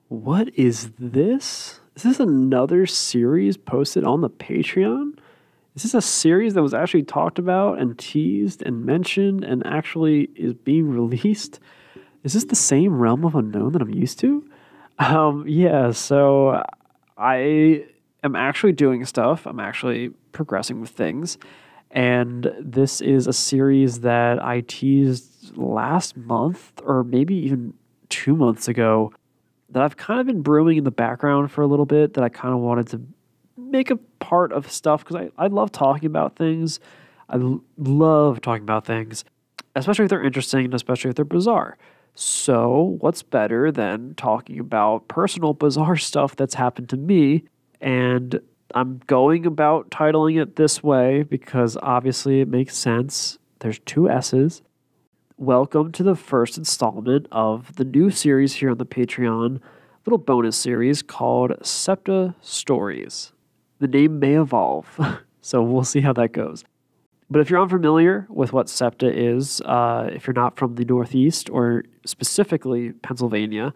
What is this? Is this another series posted on the Patreon? Is this a series that was actually talked about and teased and mentioned and actually is being released? Is this the same realm of unknown that I'm used to? Yeah, so I am actually doing stuff. I'm actually progressing with things. And this is a series that I teased last month or maybe even 2 months ago that I've kind of been brewing in the background for a little bit that I kind of wanted to make a part of stuff because I love talking about things. Love talking about things, especially if they're interesting and especially if they're bizarre. So, what's better than talking about personal bizarre stuff that's happened to me? And I'm going about titling it this way because obviously it makes sense. There's two S's. Welcome to the first installment of the new series here on the Patreon, little bonus series called SEPTA Stories. The name may evolve, so we'll see how that goes. But if you're unfamiliar with what SEPTA is, if you're not from the Northeast or specifically Pennsylvania,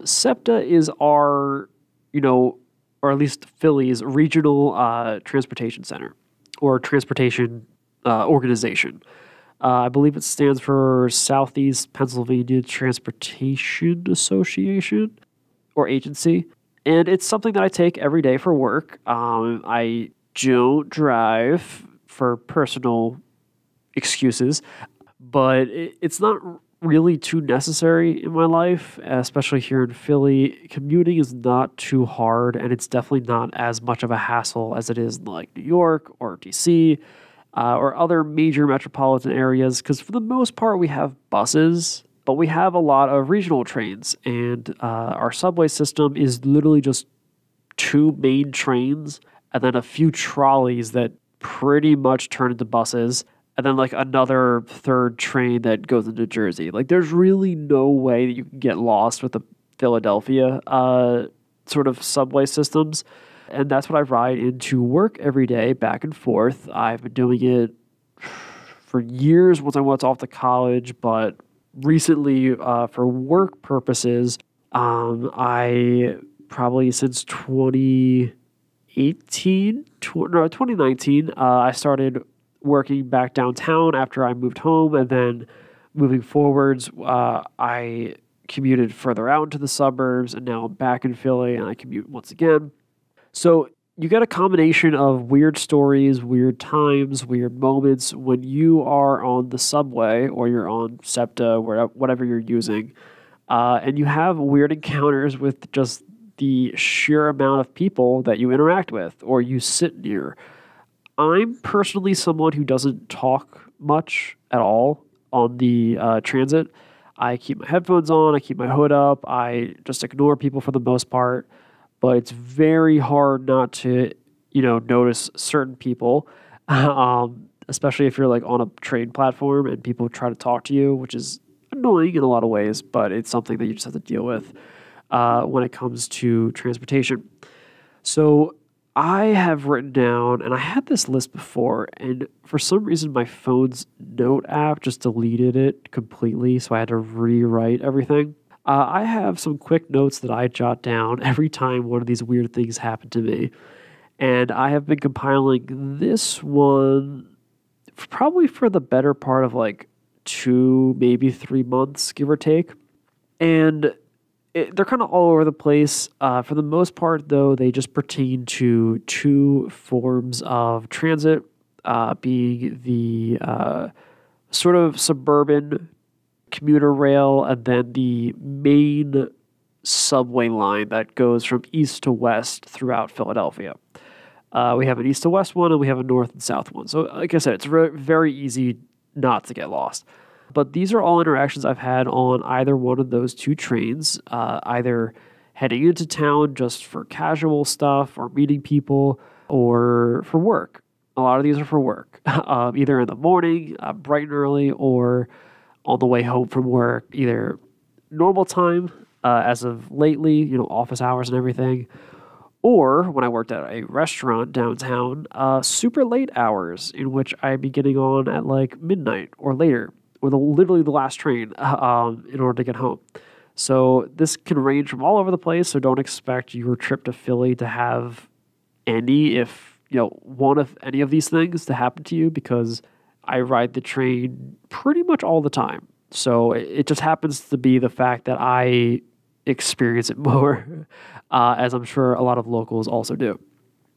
SEPTA is our, or at least Philly's regional transportation center or transportation organization. I believe it stands for Southeast Pennsylvania Transportation Association or Agency. And it's something that I take every day for work. I don't drive for personal excuses, but it's not really too necessary in my life, especially here in Philly. Commuting is not too hard, and it's definitely not as much of a hassle as it is in like New York or DC. Or other major metropolitan areas, because for the most part we have buses, but we have a lot of regional trains, and our subway system is literally just two main trains and then a few trolleys that pretty much turn into buses, and then like another third train that goes into Jersey. Like there's really no way that you can get lost with the Philadelphia sort of subway systems. And that's what I ride into work every day, back and forth. I've been doing it for years once I went off to college, but recently, for work purposes, I probably since 2019, I started working back downtown after I moved home, and then moving forwards, I commuted further out into the suburbs, and now I'm back in Philly, and I commute once again. So you get a combination of weird stories, weird times, weird moments when you are on the subway or you're on SEPTA, whatever you're using, and you have weird encounters with just the sheer amount of people that you interact with or you sit near. I'm personally someone who doesn't talk much at all on the transit. I keep my headphones on, I keep my hood up, I just ignore people for the most part. But it's very hard not to, notice certain people, especially if you're like on a train platform and people try to talk to you, which is annoying in a lot of ways, but it's something that you just have to deal with when it comes to transportation. So I have written down, and I had this list before, and for some reason my phone's note app just deleted it completely, so I had to rewrite everything. I have some quick notes that I jot down every time one of these weird things happen to me. And I have been compiling this one probably for the better part of like 2, maybe 3 months, give or take. And they're kind of all over the place. For the most part, though, they just pertain to two forms of transit, being the sort of suburban commuter rail, and then the main subway line that goes from east to west throughout Philadelphia. We have an east to west one, and we have a north and south one. So, like I said, it's very easy not to get lost. But these are all interactions I've had on either one of those two trains, either heading into town just for casual stuff or meeting people, or for work. A lot of these are for work, either in the morning, bright and early, or on the way home from work, either normal time, as of lately, office hours and everything, or when I worked at a restaurant downtown, super late hours in which I'd be getting on at like midnight or later, or literally the last train in order to get home. So this can range from all over the place. So don't expect your trip to Philly to have any, if one of any of these things to happen to you, because I ride the train pretty much all the time. So it just happens to be the fact that I experience it more, as I'm sure a lot of locals also do.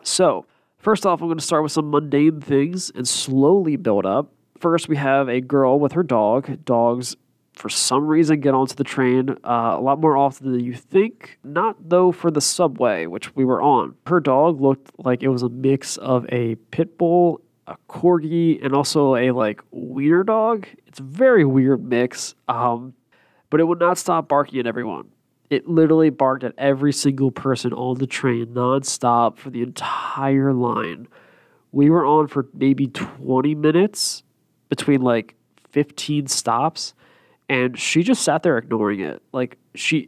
So first off, I'm going to start with some mundane things and slowly build up. First, we have a girl with her dog. Dogs, for some reason, get onto the train a lot more often than you think. Not, though, for the subway, which we were on. Her dog looked like it was a mix of a pit bull, a corgi, and also a, wiener dog. It's a very weird mix, but it would not stop barking at everyone. It literally barked at every single person on the train nonstop for the entire line. We were on for maybe 20 minutes between 15 stops, and she just sat there ignoring it. She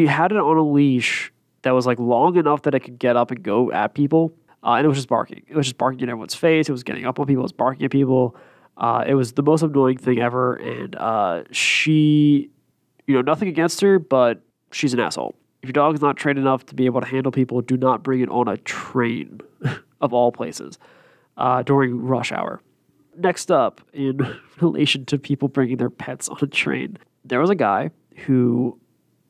had it on a leash that was long enough that it could get up and go at people, and it was just barking. It was just barking in everyone's face. It was getting up on people. It was barking at people. It was the most annoying thing ever, and she, nothing against her, but she's an asshole. If your dog is not trained enough to be able to handle people, do not bring it on a train, of all places, during rush hour. Next up, in relation to people bringing their pets on a train, there was a guy who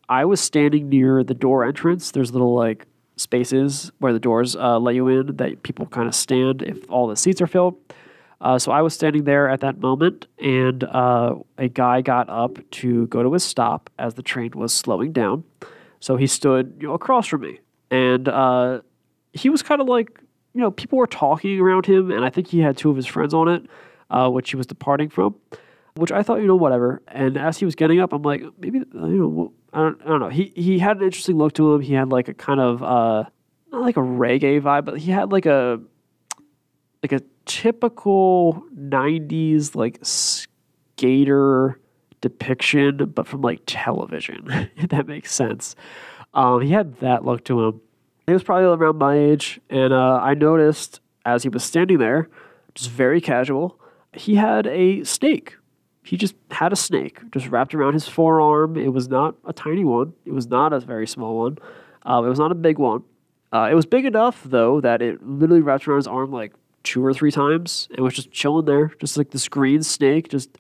I was standing near the door entrance. There's little spaces where the doors let you in that people kind of stand if all the seats are filled. So I was standing there at that moment, and a guy got up to go to his stop as the train was slowing down. So he stood, across from me, and he was kind of people were talking around him, and I think he had two of his friends on it, which he was departing from, which I thought, whatever. And as he was getting up, I'm like, maybe, I don't know. He had an interesting look to him. He had a kind of, not like a reggae vibe, but he had a typical 90s skater depiction, but from television, if that makes sense. He had that look to him. He was probably around my age, and I noticed as he was standing there, just very casual, he had a snake. He just had a snake just wrapped around his forearm. It was not a tiny one. It was not a very small one. It was not a big one. It was big enough, though, that it literally wrapped around his arm 2 or 3 times and was just chilling there, just this green snake just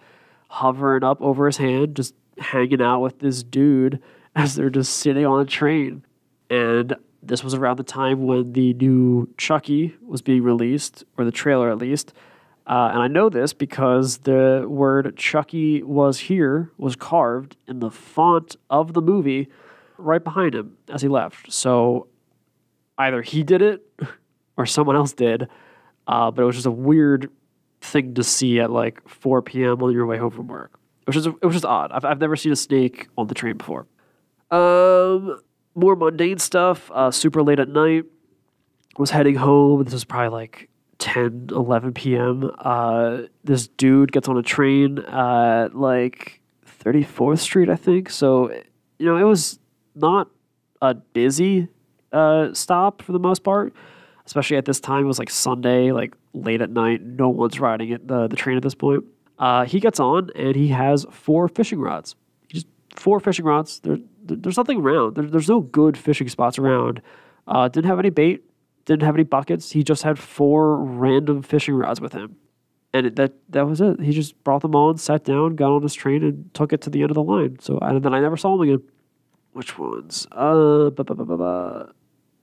hovering up over his hand, just hanging out with this dude as they're just sitting on a train. And this was around the time when the new Chucky was being released, or the trailer at least. And I know this because the word Chucky was carved in the font of the movie right behind him as he left. So either he did it or someone else did. But it was just a weird thing to see at 4 p.m. on your way home from work. It was just odd. I've never seen a snake on the train before. More mundane stuff. Super late at night. Was heading home. This was probably 10, 11 p.m. This dude gets on a train at 34th Street, I think. So, it was not a busy stop for the most part. Especially at this time, it was Sunday, late at night. No one's riding the train at this point. He gets on and he has 4 fishing rods. Just 4 fishing rods. There's nothing around. There's no good fishing spots around. Didn't have any bait. Didn't have any buckets. He just had 4 random fishing rods with him, and that was it. He just brought them on, sat down, got on his train, and took it to the end of the line. So and then I never saw him again. Which ones?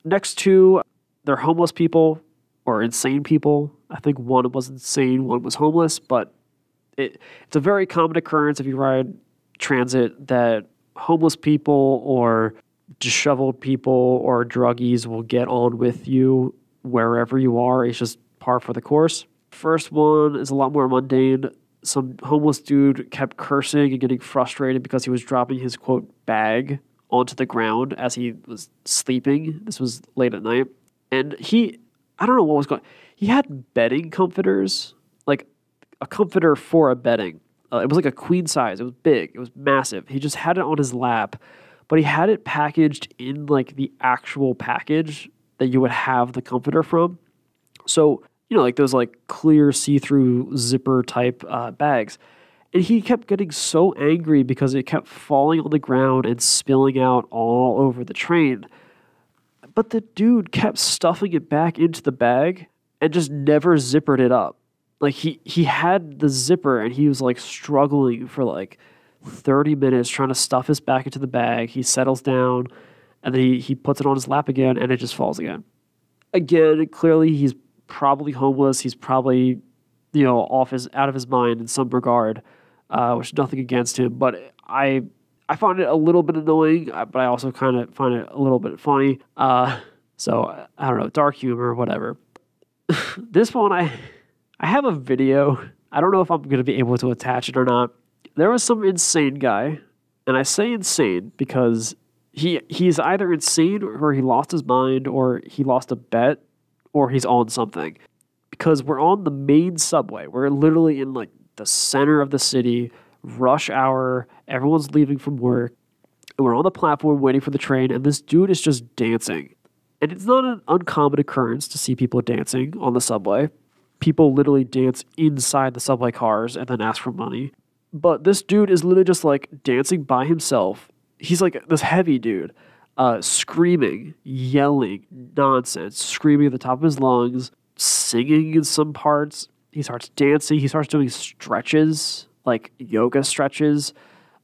Next 2. They're homeless people or insane people. I think one was insane, one was homeless, but it's a very common occurrence if you ride transit that homeless people or disheveled people or druggies will get on with you wherever you are. It's just par for the course. First one is a lot more mundane. Some homeless dude kept cursing and getting frustrated because he was dropping his, quote, bag onto the ground as he was sleeping. This was late at night. And I don't know what was going on. He had bedding comforters, a comforter for a bedding. It was a queen size. It was big. It was massive. He just had it on his lap, but he had it packaged in the actual package that you would have the comforter from. So, those clear see-through zipper type bags. And he kept getting so angry because it kept falling on the ground and spilling out all over the train. But the dude kept stuffing it back into the bag and just never zippered it up. Like he had the zipper and he was like struggling for like 30 minutes trying to stuff his back into the bag. He settles down and then he puts it on his lap again and it just falls again. Again, clearly he's probably homeless. He's probably, out of his mind in some regard, which nothing against him. But I find it a little bit annoying, but I also kind of find it a little bit funny. So I don't know, dark humor, whatever. This one, I have a video. I don't know if I'm going to be able to attach it or not. There was some insane guy, and I say insane because he's either insane or he lost his mind or he lost a bet or he's on something. Because we're on the main subway. We're literally in like the center of the city, rush hour, everyone's leaving from work, and we're on the platform waiting for the train, and this dude is just dancing. And it's not an uncommon occurrence to see people dancing on the subway. People literally dance inside the subway cars and then ask for money. But this dude is literally just like dancing by himself. He's like this heavy dude, screaming, yelling nonsense, screaming at the top of his lungs, singing in some parts. He starts dancing. He starts doing stretches, like yoga stretches,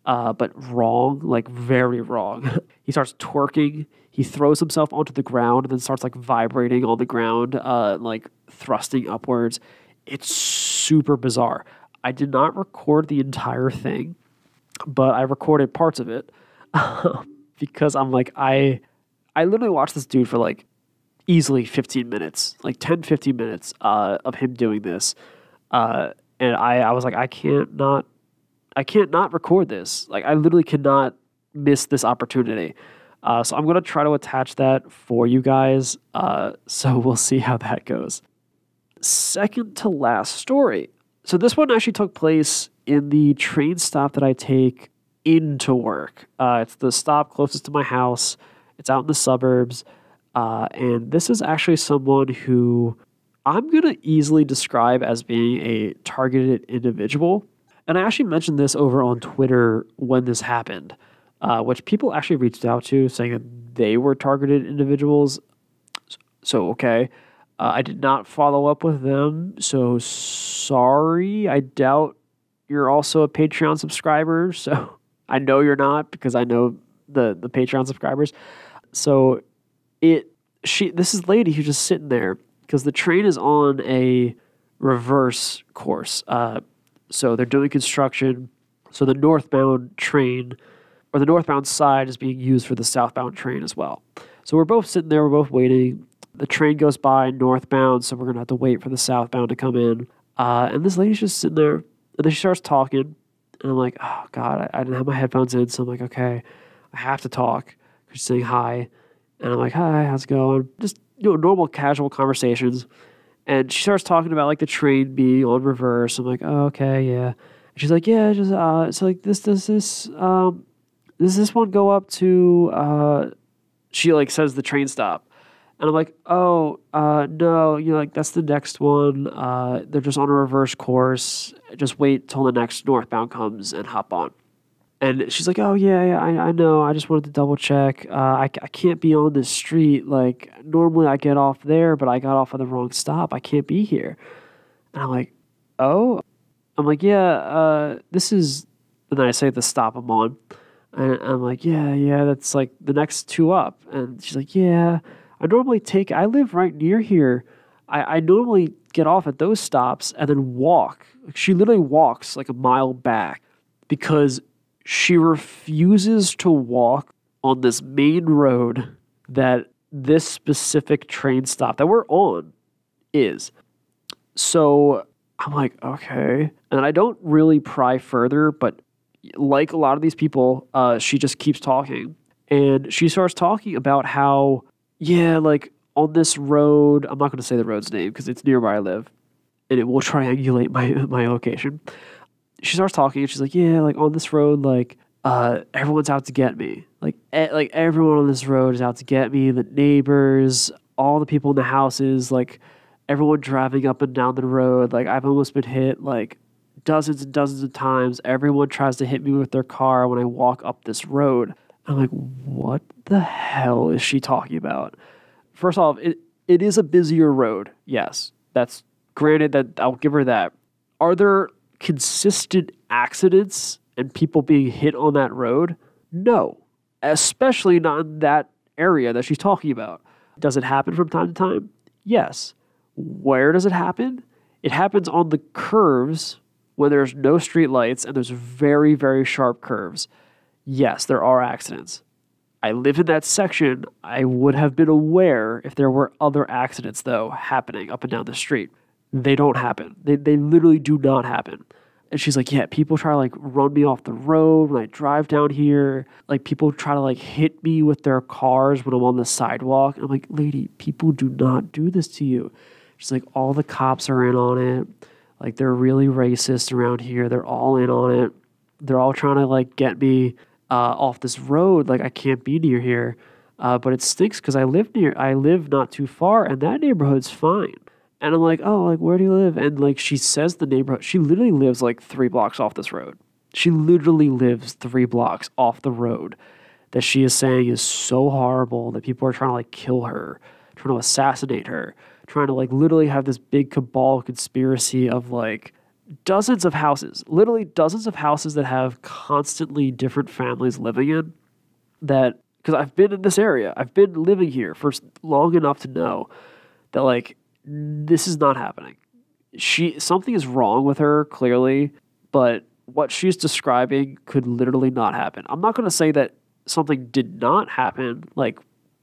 but wrong, like very wrong. He starts twerking. He throws himself onto the ground and then starts like vibrating on the ground, like thrusting upwards. It's super bizarre. I did not record the entire thing, but I recorded parts of it because I'm like, I literally watched this dude for like easily 15 minutes, like 10, 15 minutes of him doing this. And I was like, I can't not record this. Like I literally cannot miss this opportunity. So I'm going to try to attach that for you guys. So we'll see how that goes. Second to last story. So this one actually took place in the train stop that I take into work. It's the stop closest to my house. It's out in the suburbs. And this is actually someone who I'm going to easily describe as being a targeted individual. And I actually mentioned this over on Twitter when this happened, which people actually reached out to saying that they were targeted individuals. So, okay. I did not follow up with them, so sorry. I doubt you're also a Patreon subscriber. So I know you're not because I know the Patreon subscribers. So this is lady who's just sitting there because the train is on a reverse course. So they're doing construction. So the northbound train or the northbound side is being used for the southbound train as well. So we're both sitting there. We're both waiting. The train goes by northbound, so we're going to have to wait for the southbound to come in. And this lady's just sitting there, and then she starts talking, and I'm like, oh, God, I didn't have my headphones in, so I'm like, okay, I have to talk. She's saying hi, and I'm like, hi, how's it going? Just, normal, casual conversations. And she starts talking about, like, the train being on reverse. I'm like, oh, okay, yeah. And she's like, yeah, just, so, like, does this one go up to, she, like, says the train stop. And I'm like, oh, no, like, that's the next one. They're just on a reverse course. Just wait till the next northbound comes and hop on. And she's like, oh, yeah, I know. I just wanted to double check. I can't be on this street. Like, normally I get off there, but I got off at the wrong stop. I can't be here. And I'm like, oh? I'm like, yeah, this is... And then I say the stop I'm on. And I'm like, yeah, that's like the next two up. And she's like, yeah... I live right near here. I normally get off at those stops and then walk. She literally walks like a mile back because she refuses to walk on this main road that this specific train stop that we're on is. So I'm like, okay. And I don't really pry further, but like a lot of these people, she just keeps talking. And she starts talking about how, yeah, like on this road, I'm not going to say the road's name because it's near where I live and it will triangulate my location. She starts talking and she's like, yeah, like on this road, like everyone's out to get me. Like everyone on this road is out to get me. The neighbors, all the people in the houses, like everyone driving up and down the road. Like I've almost been hit like dozens and dozens of times. Everyone tries to hit me with their car when I walk up this road. I'm like, what the hell is she talking about? First off, it is a busier road. Yes, that's granted, that I'll give her that. Are there consistent accidents and people being hit on that road? No, especially not in that area that she's talking about. Does it happen from time to time? Yes. Where does it happen? It happens on the curves when there's no street lights and there's very, very sharp curves. Yes, there are accidents. I live in that section. I would have been aware if there were other accidents, though, happening up and down the street. They don't happen. They literally do not happen. And she's like, yeah, people try to like run me off the road when I drive down here. Like people try to like hit me with their cars when I'm on the sidewalk. And I'm like, lady, people do not do this to you. She's like, all the cops are in on it. Like they're really racist around here. They're all in on it. They're all trying to like get me off this road. Like I can't be near here. But it stinks because I live not too far and that neighborhood's fine. And I'm like, oh, like, where do you live? And, like, she says the neighborhood. She literally lives, like, 3 blocks off this road. She literally lives 3 blocks off the road that she is saying is so horrible that people are trying to, like, kill her, trying to assassinate her, trying to, like, literally have this big cabal conspiracy of, like, dozens of houses, literally dozens of houses that have constantly different families living in that, because I've been in this area. I've been living here for long enough to know that, like, this is not happening. Something is wrong with her, clearly, but what she's describing could literally not happen. I'm not going to say that something did not happen, like,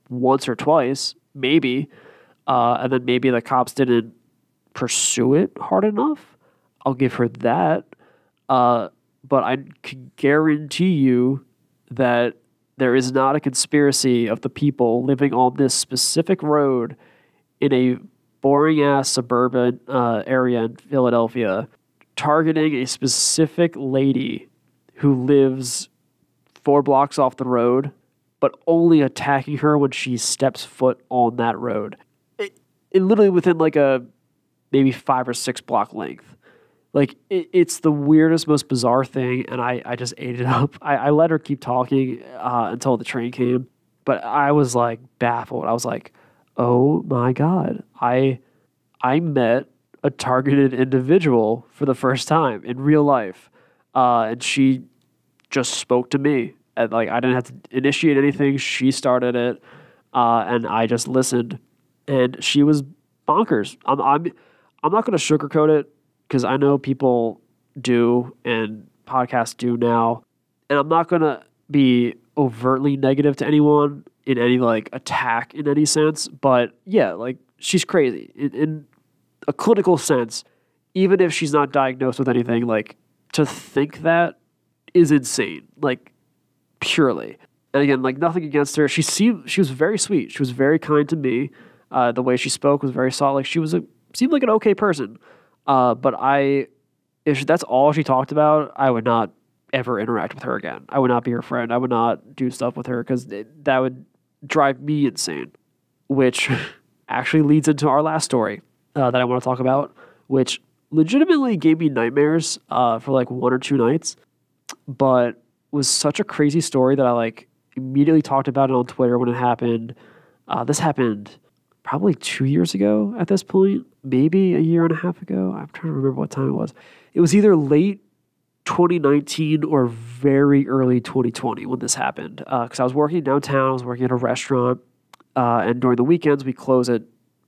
once or twice, maybe, and then maybe the cops didn't pursue it hard enough. I'll give her that. But I can guarantee you that there is not a conspiracy of the people living on this specific road in a boring-ass suburban area in Philadelphia, targeting a specific lady who lives 4 blocks off the road, but only attacking her when she steps foot on that road. It literally within like a maybe 5 or 6 block length. Like, it's the weirdest, most bizarre thing, and I just ate it up. I let her keep talking until the train came, but I was like baffled. I was like, oh my God, I met a targeted individual for the first time in real life. And she just spoke to me. And like I didn't have to initiate anything. She started it. And I just listened. And she was bonkers. I'm not gonna sugarcoat it because I know people do and podcasts do now. And I'm not gonna be overtly negative to anyone in any like attack in any sense, but yeah, like she's crazy in a clinical sense. Even if she's not diagnosed with anything, like to think that is insane, like purely. And again, like nothing against her. She was very sweet. She was very kind to me. The way she spoke was very solid. Like seemed like an okay person. But if that's all she talked about, I would not ever interact with her again. I would not be her friend. I would not do stuff with her because that would drive me insane, which actually leads into our last story that I want to talk about, which legitimately gave me nightmares for like 1 or 2 nights, but was such a crazy story that I like immediately talked about it on Twitter when it happened. This happened probably 2 years ago at this point, maybe a year and a half ago. I'm trying to remember what time it was. It was either late 2019 or very early 2020 when this happened. Because I was working downtown, I was working at a restaurant, and during the weekends we close at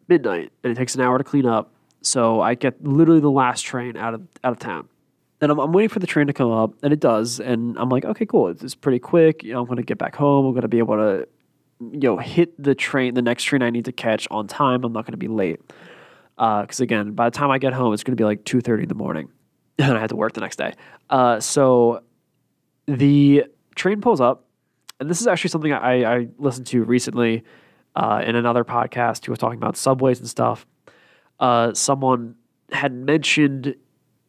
midnight, and it takes an hour to clean up. So I get literally the last train out of town, and I'm waiting for the train to come up, and it does, and I'm like, okay, cool, it's pretty quick. I'm going to get back home. I'm going to be able to, hit the next train I need to catch on time. I'm not going to be late. Because again, by the time I get home, it's going to be like 2:30 in the morning. And I had to work the next day. So the train pulls up, and this is actually something I listened to recently in another podcast who was talking about subways and stuff. Someone had mentioned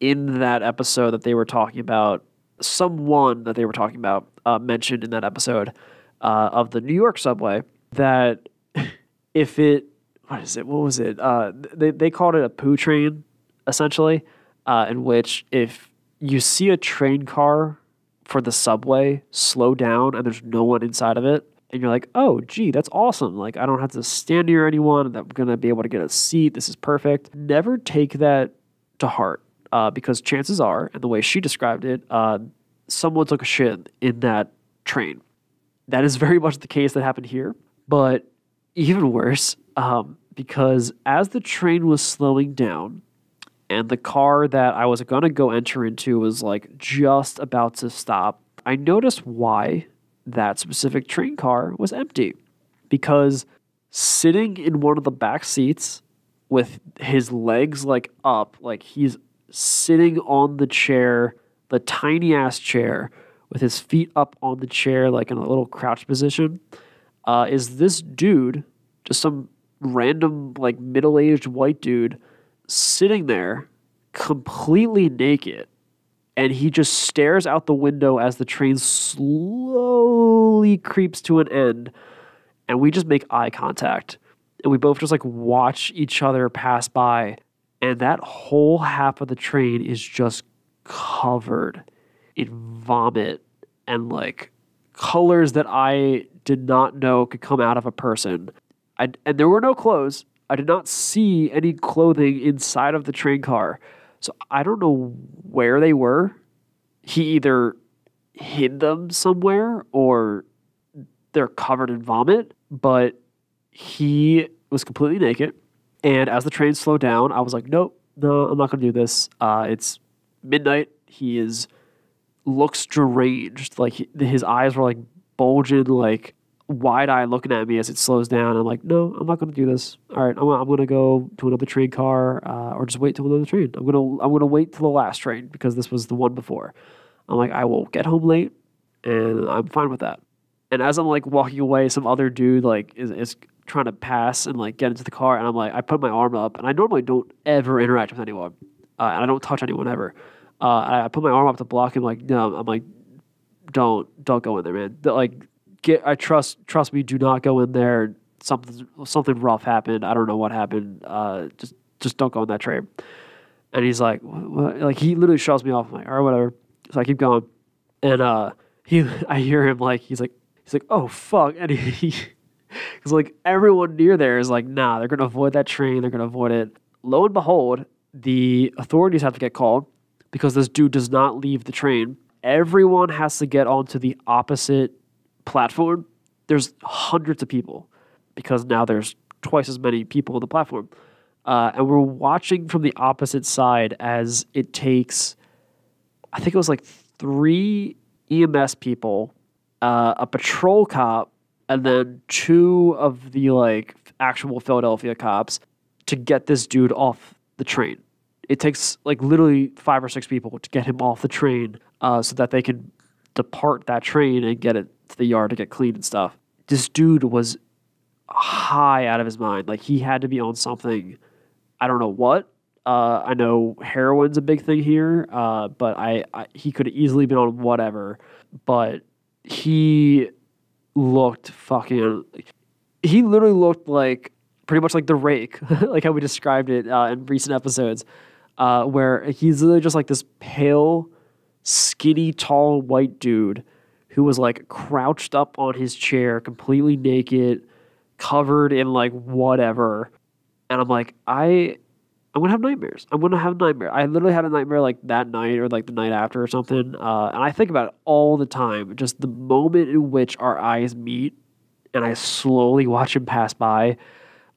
in that episode that they were talking about, mentioned in that episode of the New York subway that if it, what was it? They called it a poo train, essentially. In which if you see a train car for the subway slow down and there's no one inside of it. And you're like, oh, gee, that's awesome. Like, I don't have to stand near anyone. I'm going to be able to get a seat. This is perfect. Never take that to heart because chances are, and the way she described it, someone took a shit in that train. That is very much the case that happened here. But even worse, because as the train was slowing down and the car that I was going to go enter into was like just about to stop, I noticed why that specific train car was empty, because sitting in one of the back seats with his legs like up, like he's sitting on the chair, the tiny ass chair with his feet up on the chair, like in a little crouch position, is this dude, just some random like middle-aged white dude sitting there completely naked. And he just stares out the window as the train slowly creeps to an end. And we just make eye contact. And we both just like watch each other pass by. And that whole half of the train is just covered in vomit and like colors that I did not know could come out of a person. And there were no clothes. I did not see any clothing inside of the train car. So I don't know where they were. He either hid them somewhere or they're covered in vomit, but he was completely naked. And as the train slowed down, I was like, nope, no, I'm not going to do this. It's midnight. He looks deranged. Like his eyes were like bulging, like wide eye looking at me as it slows down. I'm like, no, I'm not going to do this. All right, I'm going to go to another train car, or just wait till another train. I'm going to wait till the last train because this was the one before. I'm like, I will get home late, and I'm fine with that. And as I'm like walking away, some other dude like is trying to pass and like get into the car, and I'm like, I put my arm up, and I normally don't ever interact with anyone, and I don't touch anyone ever. I put my arm up to block him. Like, no, I'm like, don't go in there, man. I trust me. Do not go in there. Something rough happened. I don't know what happened. Just don't go in that train. And he's like, what? Like he literally shoves me off. I'm like, all right, whatever. So I keep going, and I hear him like he's like, oh fuck, and he because like everyone near there is like, nah, they're gonna avoid that train. They're gonna avoid it. Lo and behold, the authorities have to get called because this dude does not leave the train. Everyone has to get onto the opposite platform. There's hundreds of people because now there's twice as many people on the platform. And we're watching from the opposite side as it takes, I think it was like 3 EMS people, a patrol cop, and then 2 of the like actual Philadelphia cops to get this dude off the train. It takes like literally 5 or 6 people to get him off the train so that they can depart that train and get it to the yard to get cleaned and stuff. This dude was high out of his mind. Like he had to be on something. I don't know what. I know heroin's a big thing here, but he could have easily been on whatever. But he looked fucking. He literally looked like pretty much like the Rake, like how we described it in recent episodes, where he's literally just like this pale, skinny, tall white dude who was like crouched up on his chair, completely naked, covered in like whatever. And I'm like, I'm gonna have nightmares. I'm gonna have a nightmare. I literally had a nightmare like that night or like the night after or something. And I think about it all the time. Just the moment in which our eyes meet and I slowly watch him pass by.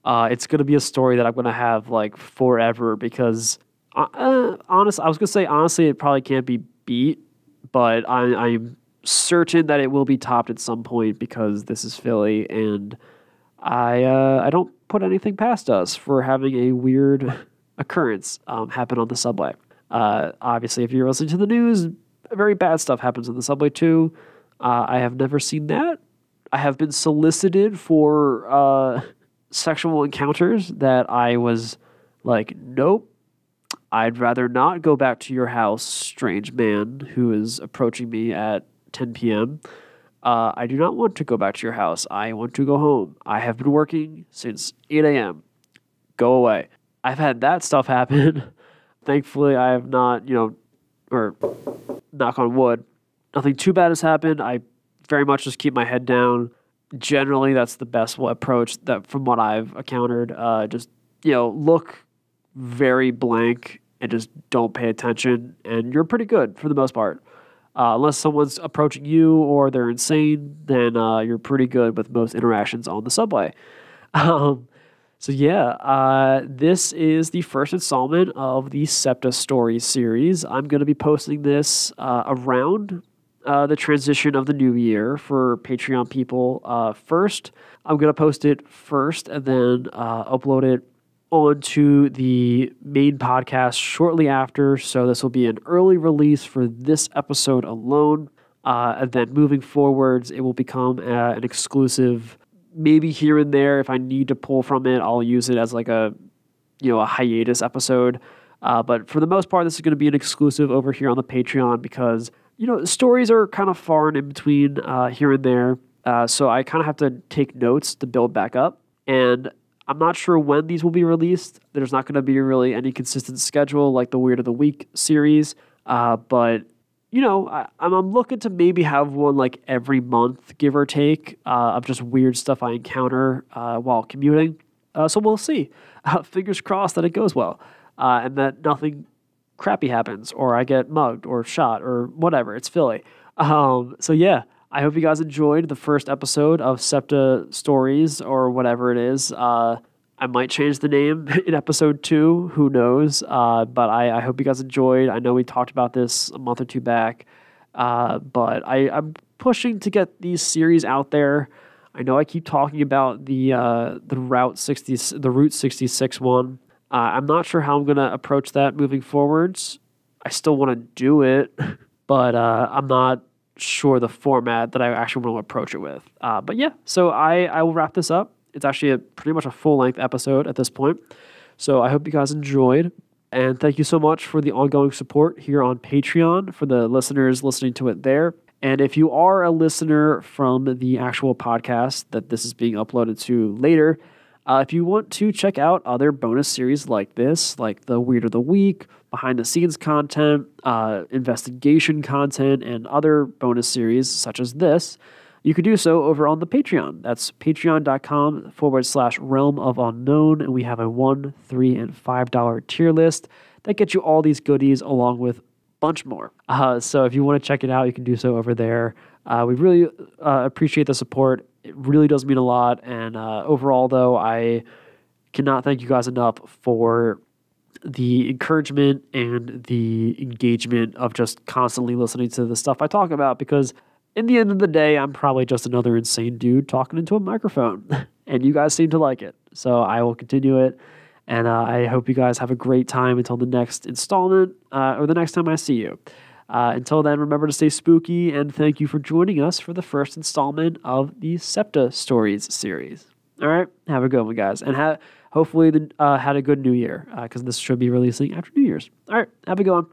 It's gonna be a story that I'm gonna have like forever because I was gonna say honestly it probably can't be beat, but I'm certain that it will be topped at some point because this is Philly and I don't put anything past us for having a weird occurrence happen on the subway. Obviously, if you're listening to the news, very bad stuff happens on the subway too. I have never seen that. I have been solicited for sexual encounters that I was like, nope, I'd rather not go back to your house, strange man who is approaching me at 10 p.m. I do not want to go back to your house. I want to go home. I have been working since 8 a.m. Go away. I've had that stuff happen. Thankfully, I have not, or knock on wood, nothing too bad has happened. I very much just keep my head down. Generally, that's the best approach that from what I've encountered. Just, look very blank and just don't pay attention, and you're pretty good for the most part. Unless someone's approaching you or they're insane, then you're pretty good with most interactions on the subway. This is the first installment of the SEPTA Stories series. I'm going to be posting this around the transition of the new year for Patreon people. First, I'm going to post it first and then upload it onto the main podcast shortly after. So this will be an early release for this episode alone. And then moving forwards, it will become an exclusive. Maybe here and there, if I need to pull from it, I'll use it as like a hiatus episode. But for the most part, this is going to be an exclusive over here on the Patreon because, stories are kind of far and in between here and there. So I kind of have to take notes to build back up. And I'm not sure when these will be released. There's not going to be really any consistent schedule like the Weird of the Week series. But I'm looking to maybe have one like every month, give or take, of just weird stuff I encounter while commuting. So we'll see. Fingers crossed that it goes well and that nothing crappy happens or I get mugged or shot or whatever. It's Philly. I hope you guys enjoyed the first episode of SEPTA Stories or whatever it is. I might change the name in episode 2. Who knows? But I hope you guys enjoyed. I know we talked about this a month or two back. But I'm pushing to get these series out there. I know I keep talking about the Route 66 one. I'm not sure how I'm going to approach that moving forwards. I still want to do it, but I'm not sure the format that I actually want to approach it with. So I will wrap this up. It's actually pretty much a full-length episode at this point. So I hope you guys enjoyed. And thank you so much for the ongoing support here on Patreon, for the listeners listening to it there. And if you are a listener from the actual podcast that this is being uploaded to later, if you want to check out other bonus series like this, like the Weird of the Week, behind-the-scenes content, investigation content, and other bonus series such as this, you can do so over on the Patreon. That's patreon.com/Realm of Unknown. And we have a $1, $3, and $5 tier list that gets you all these goodies along with a bunch more. So if you want to check it out, you can do so over there. We really appreciate the support. It really does mean a lot. And overall, though, I cannot thank you guys enough for the encouragement and the engagement of just constantly listening to the stuff I talk about, because in the end of the day, I'm probably just another insane dude talking into a microphone, and you guys seem to like it. So I will continue it, and I hope you guys have a great time until the next installment or the next time I see you. Until then, remember to stay spooky, and thank you for joining us for the first installment of the SEPTA Stories series. All right, have a good one, guys, and hopefully had a good New Year, because this should be releasing after New Year's. All right, have a good one.